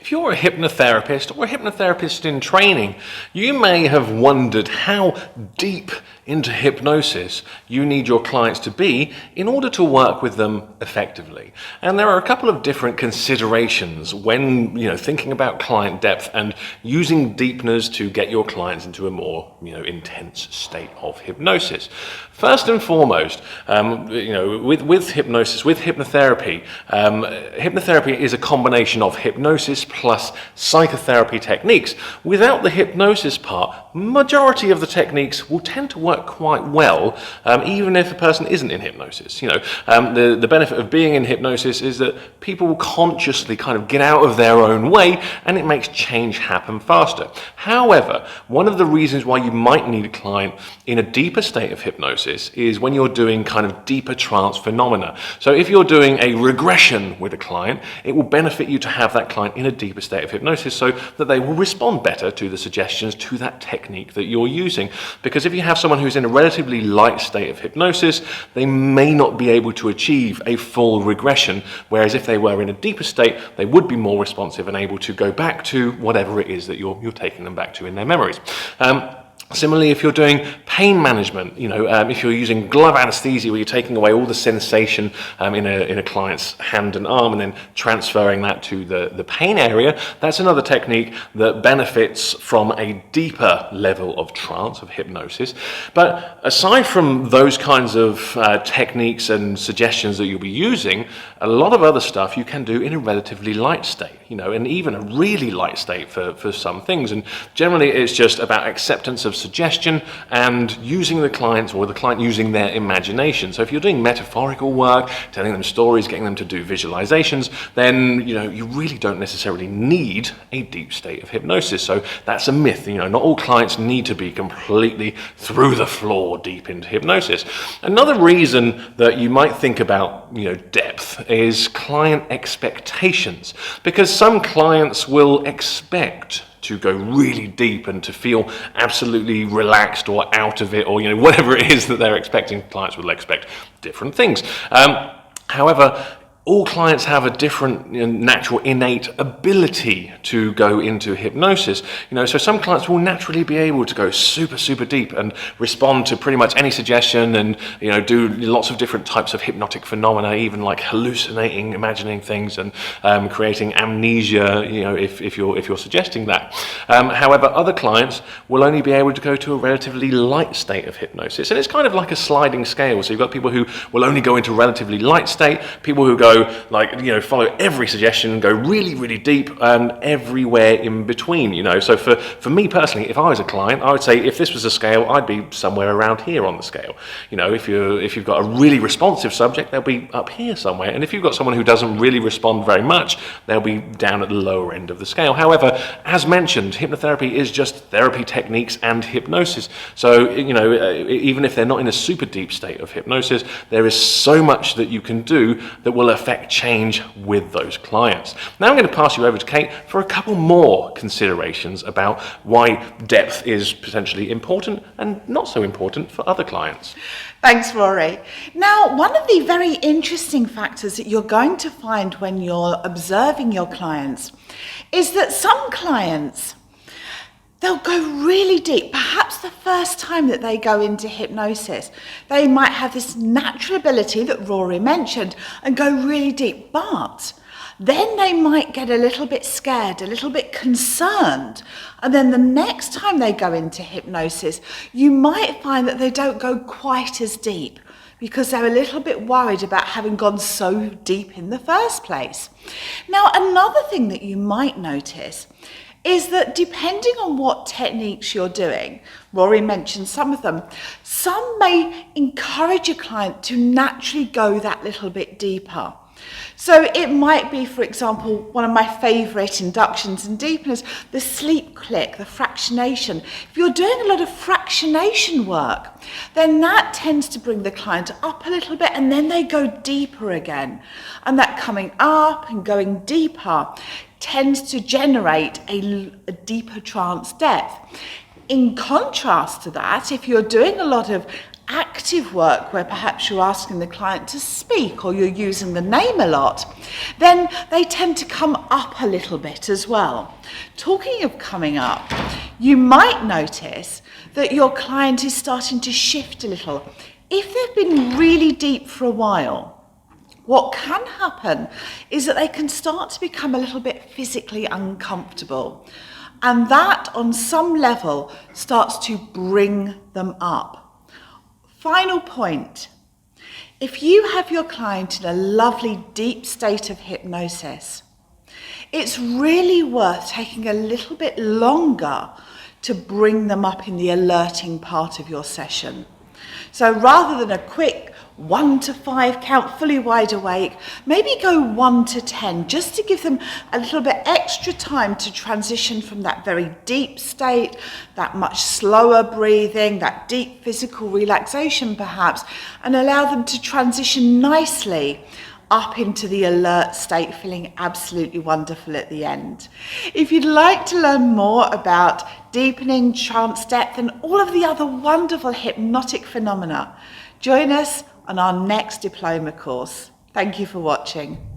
If you're a hypnotherapist or a hypnotherapist in training, you may have wondered how deep into hypnosis you need your clients to be in order to work with them effectively. And there are a couple of different considerations when thinking about client depth and using deepeners to get your clients into a more intense state of hypnosis. First and foremost, with hypnosis, with hypnotherapy, hypnotherapy is a combination of hypnosis plus psychotherapy techniques. Without the hypnosis part, majority of the techniques will tend to work quite well, even if a person isn't in hypnosis. The benefit of being in hypnosis is that people will consciously kind of get out of their own way, and it makes change happen faster. However, one of the reasons why you might need a client in a deeper state of hypnosis is when you're doing kind of deeper trance phenomena. So if you're doing a regression with a client, it will benefit you to have that client in a deeper state of hypnosis so that they will respond better to the suggestions, to that technique that you're using. Because if you have someone who's in a relatively light state of hypnosis, they may not be able to achieve a full regression, whereas if they were in a deeper state, they would be more responsive and able to go back to whatever it is that you're taking them back to in their memories. Similarly, if you're doing pain management, if you're using glove anesthesia where you're taking away all the sensation in a client's hand and arm and then transferring that to the pain area, that's another technique that benefits from a deeper level of trance, of hypnosis. But aside from those kinds of techniques and suggestions that you'll be using, a lot of other stuff you can do in a relatively light state, and even a really light state for some things. And generally it's just about acceptance of suggestion and using the client or the client using their imagination. So if you're doing metaphorical work, telling them stories, getting them to do visualizations, then you really don't necessarily need a deep state of hypnosis. So that's a myth. Not all clients need to be completely through the floor deep into hypnosis. Another reason that you might think about depth is client expectations, because some clients will expect to go really deep and to feel absolutely relaxed or out of it, or whatever it is that they're expecting. Clients will expect different things. However, all clients have a different natural innate ability to go into hypnosis. So some clients will naturally be able to go super, super deep and respond to pretty much any suggestion and do lots of different types of hypnotic phenomena, even like hallucinating, imagining things and creating amnesia, if you're suggesting that. However, other clients will only be able to go to a relatively light state of hypnosis. And it's kind of like a sliding scale. So you've got people who will only go into a relatively light state, people who go follow every suggestion and go really, really deep and everywhere in between, So for me personally, if I was a client, I would say if this was a scale, I'd be somewhere around here on the scale. If you've got a really responsive subject, they'll be up here somewhere. And if you've got someone who doesn't really respond very much, they'll be down at the lower end of the scale. However, as mentioned, hypnotherapy is just therapy techniques and hypnosis. So, even if they're not in a super deep state of hypnosis, there is so much that you can do that will affect change with those clients. Now I'm going to pass you over to Kate for a couple more considerations about why depth is potentially important and not so important for other clients. Thanks, Rory. Now, one of the very interesting factors that you're going to find when you're observing your clients is that some clients, they'll go really deep. Perhaps the first time that they go into hypnosis, they might have this natural ability that Rory mentioned and go really deep, but then they might get a little bit scared, a little bit concerned. And then the next time they go into hypnosis, you might find that they don't go quite as deep because they're a little bit worried about having gone so deep in the first place. Now, another thing that you might notice is that depending on what techniques you're doing, Rory mentioned some of them, some may encourage a client to naturally go that little bit deeper. So it might be, for example, one of my favourite inductions and deepeners, the sleep click, the fractionation. If you're doing a lot of fractionation work, then that tends to bring the client up a little bit and then they go deeper again. And that coming up and going deeper tends to generate a deeper trance depth. In contrast to that, if you're doing a lot of active work where perhaps you're asking the client to speak or you're using the name a lot, then they tend to come up a little bit as well. Talking of coming up, you might notice that your client is starting to shift a little. If they've been really deep for a while, what can happen is that they can start to become a little bit physically uncomfortable. And that, on some level, starts to bring them up. Final point. If you have your client in a lovely deep state of hypnosis, it's really worth taking a little bit longer to bring them up in the alerting part of your session. So rather than a quick 1 to 5 count, fully wide awake, maybe go 1 to 10, just to give them a little bit extra time to transition from that very deep state, that much slower breathing, that deep physical relaxation perhaps, and allow them to transition nicely up into the alert state, feeling absolutely wonderful at the end. If you'd like to learn more about deepening trance depth and all of the other wonderful hypnotic phenomena, join us on our next diploma course. Thank you for watching.